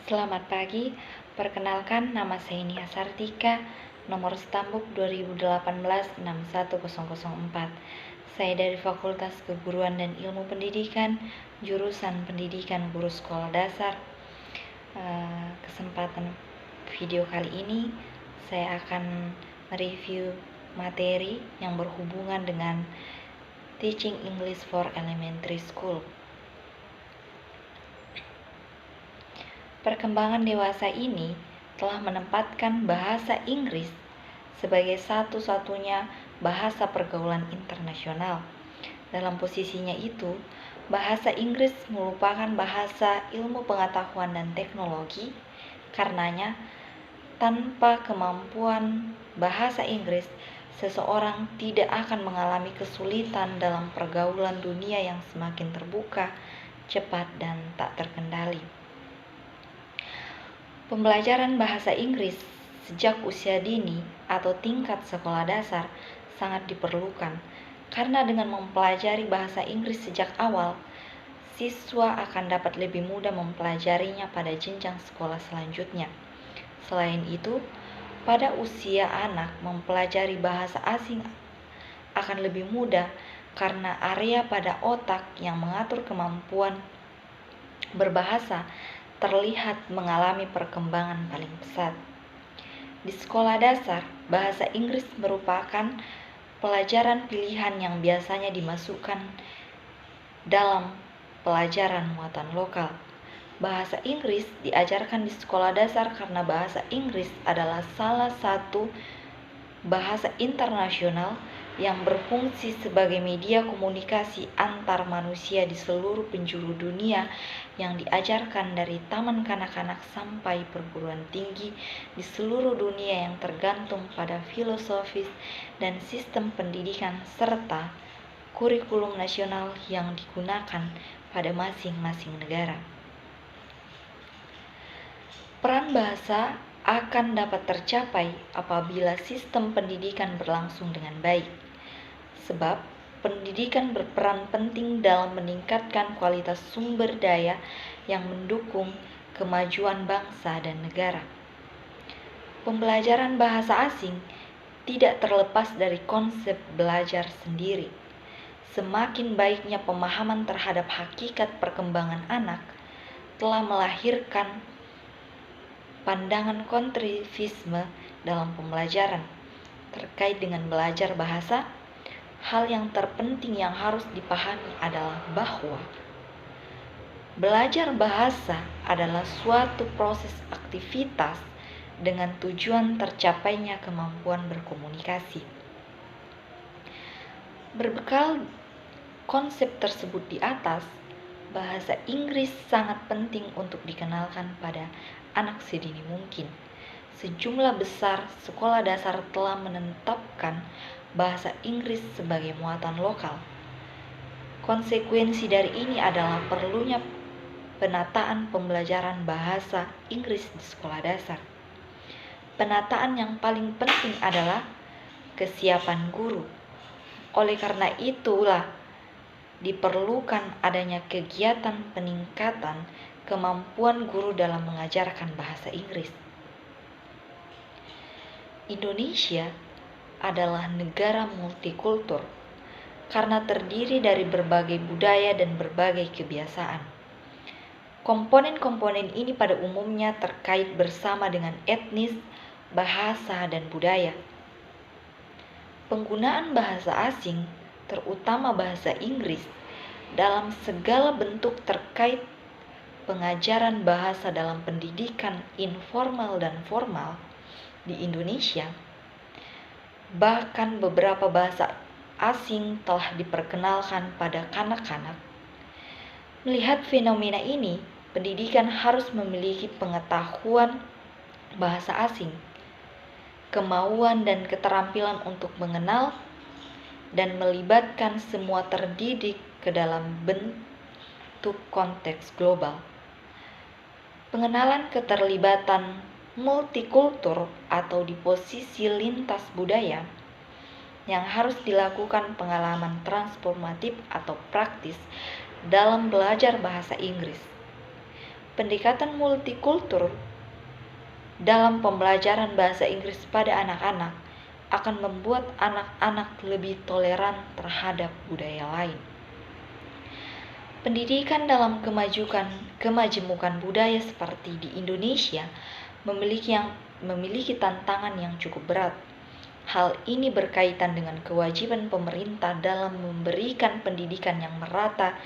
Selamat pagi, perkenalkan nama saya Nia Sartika, nomor stambuk 2018-61004. Saya dari Fakultas Keguruan dan Ilmu Pendidikan, jurusan Pendidikan Guru Sekolah Dasar. Kesempatan video kali ini saya akan mereview materi yang berhubungan dengan Teaching English for Elementary School. Perkembangan dewasa ini telah menempatkan bahasa Inggris sebagai satu-satunya bahasa pergaulan internasional. Dalam posisinya itu, bahasa Inggris merupakan bahasa ilmu pengetahuan dan teknologi. Karenanya, tanpa kemampuan bahasa Inggris, seseorang tidak akan mengalami kesulitan dalam pergaulan dunia yang semakin terbuka, cepat, dan tak terkendali. Pembelajaran bahasa Inggris sejak usia dini atau tingkat sekolah dasar sangat diperlukan, karena dengan mempelajari bahasa Inggris sejak awal, siswa akan dapat lebih mudah mempelajarinya pada jenjang sekolah selanjutnya. Selain itu, pada usia anak mempelajari bahasa asing akan lebih mudah karena area pada otak yang mengatur kemampuan berbahasa terlihat mengalami perkembangan paling pesat. Di sekolah dasar, bahasa Inggris merupakan pelajaran pilihan yang biasanya dimasukkan dalam pelajaran muatan lokal. Bahasa Inggris diajarkan di sekolah dasar karena bahasa Inggris adalah salah satu bahasa internasional yang berfungsi sebagai media komunikasi antar manusia di seluruh penjuru dunia, yang diajarkan dari taman kanak-kanak sampai perguruan tinggi di seluruh dunia, yang tergantung pada filosofis dan sistem pendidikan serta kurikulum nasional yang digunakan pada masing-masing negara. Peran bahasa akan dapat tercapai apabila sistem pendidikan berlangsung dengan baik, sebab pendidikan berperan penting dalam meningkatkan kualitas sumber daya yang mendukung kemajuan bangsa dan negara. Pembelajaran bahasa asing tidak terlepas dari konsep belajar sendiri. Semakin baiknya pemahaman terhadap hakikat perkembangan anak telah melahirkan pandangan konstruktivisme dalam pembelajaran. Terkait dengan belajar bahasa, hal yang terpenting yang harus dipahami adalah bahwa belajar bahasa adalah suatu proses aktivitas dengan tujuan tercapainya kemampuan berkomunikasi. Berbekal konsep tersebut di atas, bahasa Inggris sangat penting untuk dikenalkan pada anak sedini mungkin. Sejumlah besar sekolah dasar telah menetapkan bahasa Inggris sebagai muatan lokal. Konsekuensi dari ini adalah perlunya penataan pembelajaran bahasa Inggris di sekolah dasar. Penataan yang paling penting adalah kesiapan guru. Oleh karena itulah diperlukan adanya kegiatan peningkatan kemampuan guru dalam mengajarkan bahasa Inggris. Indonesia adalah negara multikultur karena terdiri dari berbagai budaya dan berbagai kebiasaan. Komponen-komponen ini pada umumnya terkait bersama dengan etnis, bahasa, dan budaya. Penggunaan bahasa asing, terutama bahasa Inggris, dalam segala bentuk terkait pengajaran bahasa dalam pendidikan informal dan formal di Indonesia, bahkan beberapa bahasa asing telah diperkenalkan pada kanak-kanak. Melihat fenomena ini, pendidikan harus memiliki pengetahuan bahasa asing, kemauan dan keterampilan untuk mengenal dan melibatkan semua terdidik ke dalam bentuk konteks global. Pengenalan keterlibatan multikultur atau di posisi lintas budaya yang harus dilakukan pengalaman transformatif atau praktis dalam belajar bahasa Inggris. Pendekatan multikultur dalam pembelajaran bahasa Inggris pada anak-anak akan membuat anak-anak lebih toleran terhadap budaya lain. Pendidikan dalam kemajemukan budaya seperti di Indonesia memiliki tantangan yang cukup berat. Hal ini berkaitan dengan kewajiban pemerintah dalam memberikan pendidikan yang merata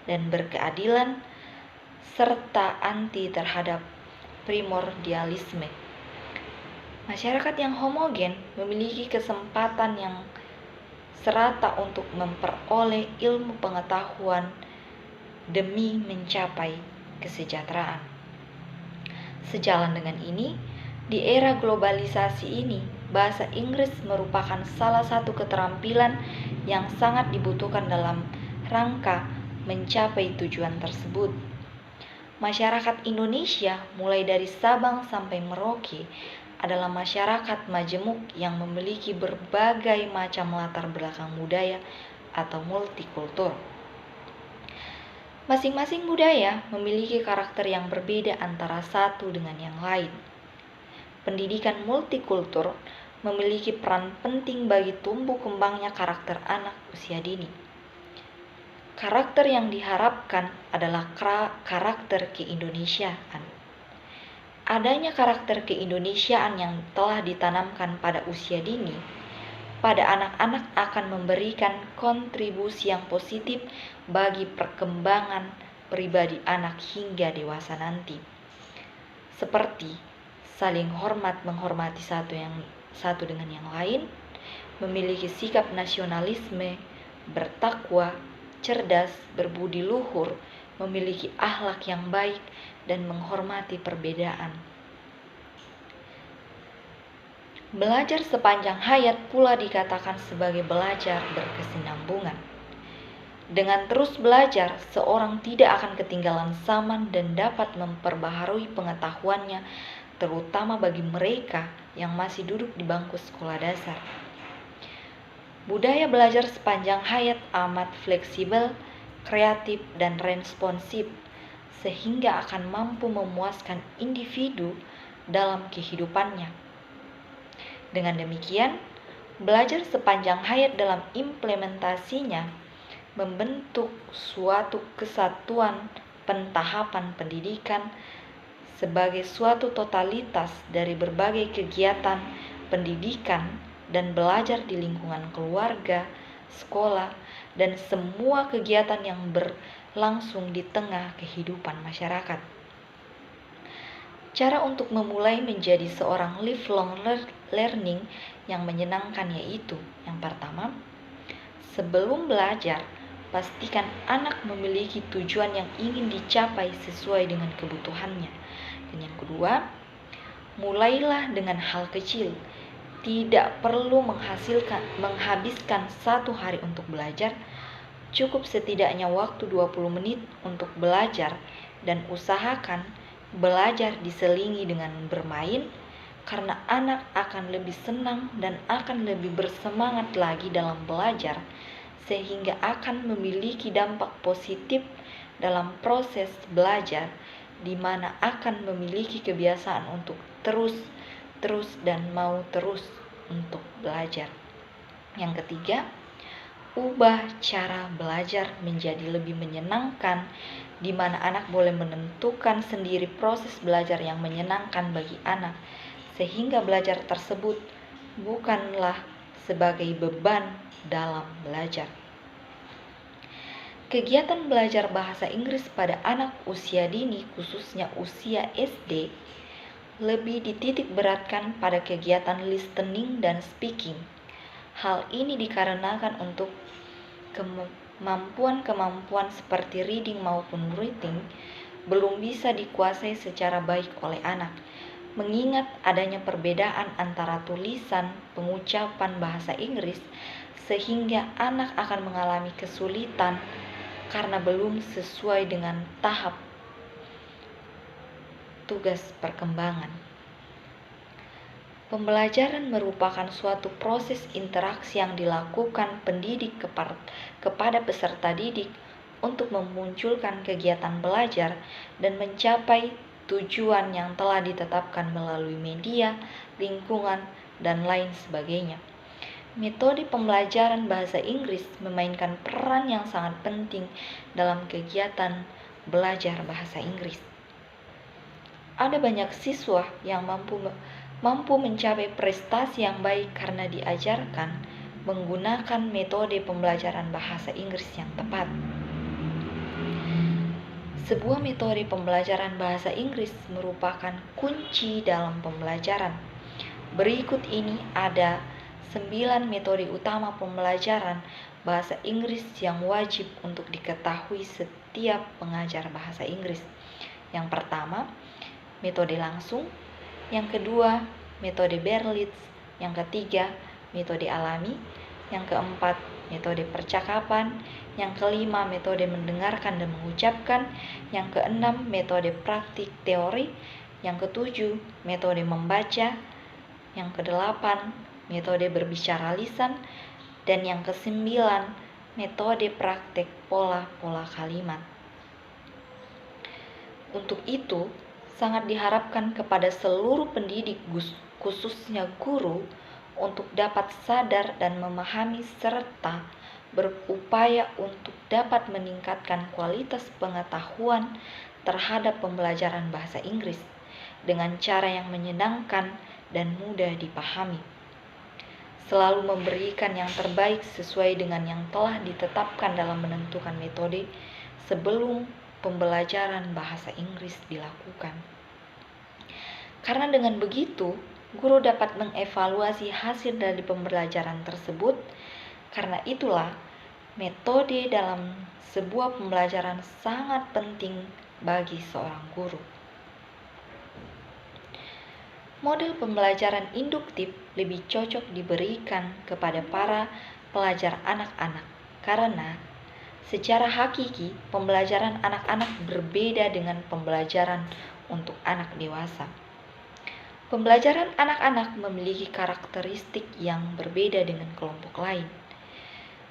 dan berkeadilan, serta anti terhadap primordialisme. Masyarakat yang homogen memiliki kesempatan yang serata untuk memperoleh ilmu pengetahuan demi mencapai kesejahteraan. Sejalan dengan ini, di era globalisasi ini, bahasa Inggris merupakan salah satu keterampilan yang sangat dibutuhkan dalam rangka mencapai tujuan tersebut. Masyarakat Indonesia, mulai dari Sabang sampai Merauke, adalah masyarakat majemuk yang memiliki berbagai macam latar belakang budaya atau multikultur. Masing-masing budaya memiliki karakter yang berbeda antara satu dengan yang lain. Pendidikan multikultur memiliki peran penting bagi tumbuh kembangnya karakter anak usia dini. Karakter yang diharapkan adalah karakter keindonesiaan. Adanya karakter keindonesiaan yang telah ditanamkan pada usia dini pada anak-anak akan memberikan kontribusi yang positif bagi perkembangan pribadi anak hingga dewasa nanti. Seperti saling hormat menghormati satu dengan yang lain, memiliki sikap nasionalisme, bertakwa, cerdas, berbudi luhur, memiliki akhlak yang baik, dan menghormati perbedaan. Belajar sepanjang hayat pula dikatakan sebagai belajar berkesinambungan. Dengan terus belajar, seorang tidak akan ketinggalan zaman dan dapat memperbaharui pengetahuannya, terutama bagi mereka yang masih duduk di bangku sekolah dasar. Budaya belajar sepanjang hayat amat fleksibel, kreatif, dan responsif, sehingga akan mampu memuaskan individu dalam kehidupannya. Dengan demikian, belajar sepanjang hayat dalam implementasinya membentuk suatu kesatuan pentahapan pendidikan sebagai suatu totalitas dari berbagai kegiatan pendidikan dan belajar di lingkungan keluarga, sekolah, dan semua kegiatan yang berlangsung di tengah kehidupan masyarakat. Cara untuk memulai menjadi seorang lifelong learning yang menyenangkan yaitu: yang pertama, sebelum belajar, pastikan anak memiliki tujuan yang ingin dicapai sesuai dengan kebutuhannya. Dan yang kedua, mulailah dengan hal kecil. Tidak perlu menghabiskan 1 hari untuk belajar, cukup setidaknya waktu 20 menit untuk belajar, dan usahakan belajar diselingi dengan bermain, karena anak akan lebih senang dan akan lebih bersemangat lagi dalam belajar, sehingga akan memiliki dampak positif dalam proses belajar, di mana akan memiliki kebiasaan untuk terus dan mau terus untuk belajar. Yang ketiga, ubah cara belajar menjadi lebih menyenangkan, di mana anak boleh menentukan sendiri proses belajar yang menyenangkan bagi anak, sehingga belajar tersebut bukanlah sebagai beban dalam belajar. Kegiatan belajar bahasa Inggris pada anak usia dini, khususnya usia SD, lebih dititik beratkan pada kegiatan listening dan speaking. Hal ini dikarenakan untuk kemampuan seperti reading maupun writing belum bisa dikuasai secara baik oleh anak, mengingat adanya perbedaan antara tulisan pengucapan bahasa Inggris, sehingga anak akan mengalami kesulitan karena belum sesuai dengan tahap tugas perkembangan. Pembelajaran merupakan suatu proses interaksi yang dilakukan pendidik kepada peserta didik untuk memunculkan kegiatan belajar dan mencapai tujuan yang telah ditetapkan melalui media, lingkungan, dan lain sebagainya. Metode pembelajaran bahasa Inggris memainkan peran yang sangat penting dalam kegiatan belajar bahasa Inggris. Ada banyak siswa yang mampu mencapai prestasi yang baik karena diajarkan menggunakan metode pembelajaran bahasa Inggris yang tepat. Sebuah metode pembelajaran bahasa Inggris merupakan kunci dalam pembelajaran. Berikut ini ada 9 metode utama pembelajaran bahasa Inggris yang wajib untuk diketahui setiap pengajar bahasa Inggris. Yang pertama, metode langsung. Yang kedua, metode Berlitz. Yang ketiga, metode alami. Yang keempat, metode percakapan. Yang kelima, metode mendengarkan dan mengucapkan. Yang keenam, metode praktik teori. Yang ketujuh, metode membaca. Yang kedelapan, metode berbicara lisan. Dan yang kesembilan, metode praktek pola-pola kalimat. Untuk itu, sangat diharapkan kepada seluruh pendidik, khususnya guru, untuk dapat sadar dan memahami serta berupaya untuk dapat meningkatkan kualitas pengetahuan terhadap pembelajaran bahasa Inggris dengan cara yang menyenangkan dan mudah dipahami. Selalu memberikan yang terbaik sesuai dengan yang telah ditetapkan dalam menentukan metode sebelum pembelajaran bahasa Inggris dilakukan. Karena dengan begitu, guru dapat mengevaluasi hasil dari pembelajaran tersebut. Karena itulah, metode dalam sebuah pembelajaran sangat penting bagi seorang guru. Model pembelajaran induktif lebih cocok diberikan kepada para pelajar anak-anak karena secara hakiki pembelajaran anak-anak berbeda dengan pembelajaran untuk anak dewasa. Pembelajaran anak-anak memiliki karakteristik yang berbeda dengan kelompok lain.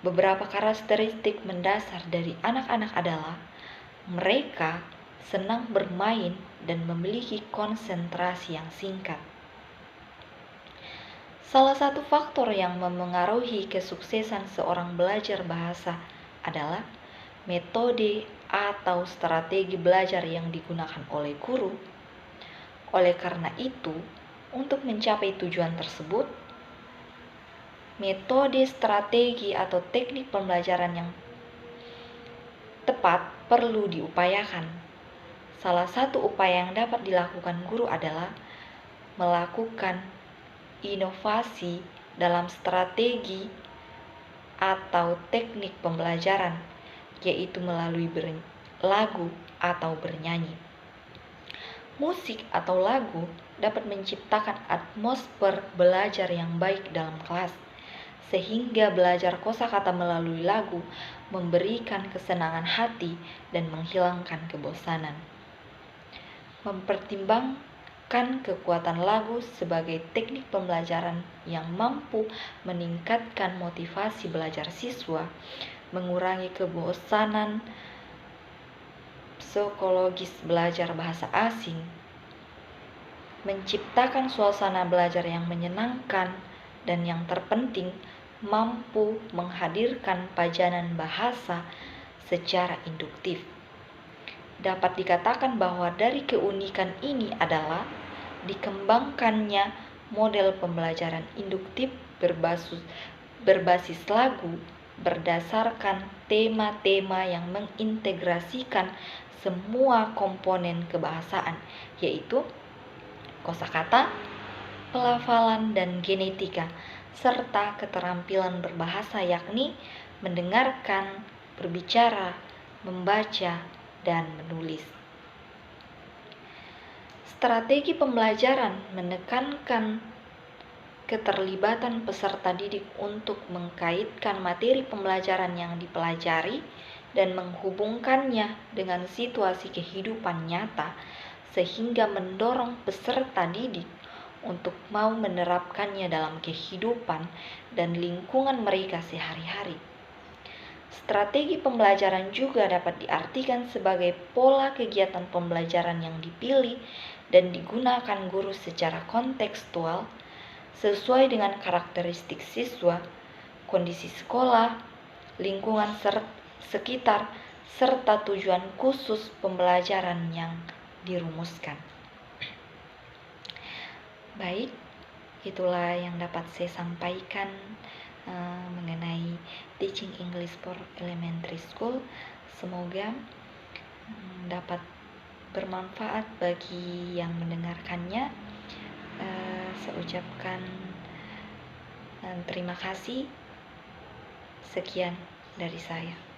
Beberapa karakteristik mendasar dari anak-anak adalah mereka senang bermain dan memiliki konsentrasi yang singkat. Salah satu faktor yang memengaruhi kesuksesan seorang belajar bahasa adalah metode atau strategi belajar yang digunakan oleh guru. Oleh karena itu, untuk mencapai tujuan tersebut, metode, strategi, atau teknik pembelajaran yang tepat perlu diupayakan. Salah satu upaya yang dapat dilakukan guru adalah melakukan inovasi dalam strategi atau teknik pembelajaran, yaitu melalui lagu atau bernyanyi. Musik atau lagu dapat menciptakan atmosfer belajar yang baik dalam kelas, sehingga belajar kosakata melalui lagu memberikan kesenangan hati dan menghilangkan kebosanan. Mempertimbangkan kekuatan lagu sebagai teknik pembelajaran yang mampu meningkatkan motivasi belajar siswa, mengurangi kebosanan psikologis belajar bahasa asing, menciptakan suasana belajar yang menyenangkan, dan yang terpenting, mampu menghadirkan pajanan bahasa secara induktif. Dapat dikatakan bahwa dari keunikan ini adalah dikembangkannya model pembelajaran induktif berbasis lagu berdasarkan tema-tema yang mengintegrasikan semua komponen kebahasaan, yaitu kosakata, pelafalan, dan genetika, serta keterampilan berbahasa yakni mendengarkan, berbicara, membaca, dan menulis. Strategi pembelajaran menekankan keterlibatan peserta didik untuk mengkaitkan materi pembelajaran yang dipelajari dan menghubungkannya dengan situasi kehidupan nyata, sehingga mendorong peserta didik untuk mau menerapkannya dalam kehidupan dan lingkungan mereka sehari-hari. Strategi pembelajaran juga dapat diartikan sebagai pola kegiatan pembelajaran yang dipilih dan digunakan guru secara kontekstual sesuai dengan karakteristik siswa, kondisi sekolah, lingkungan sekitar, serta tujuan khusus pembelajaran yang dirumuskan. Baik, itulah yang dapat saya sampaikan mengenai Teaching English for Elementary School. Semoga dapat bermanfaat bagi yang mendengarkannya. Saya ucapkan terima kasih. Sekian dari saya.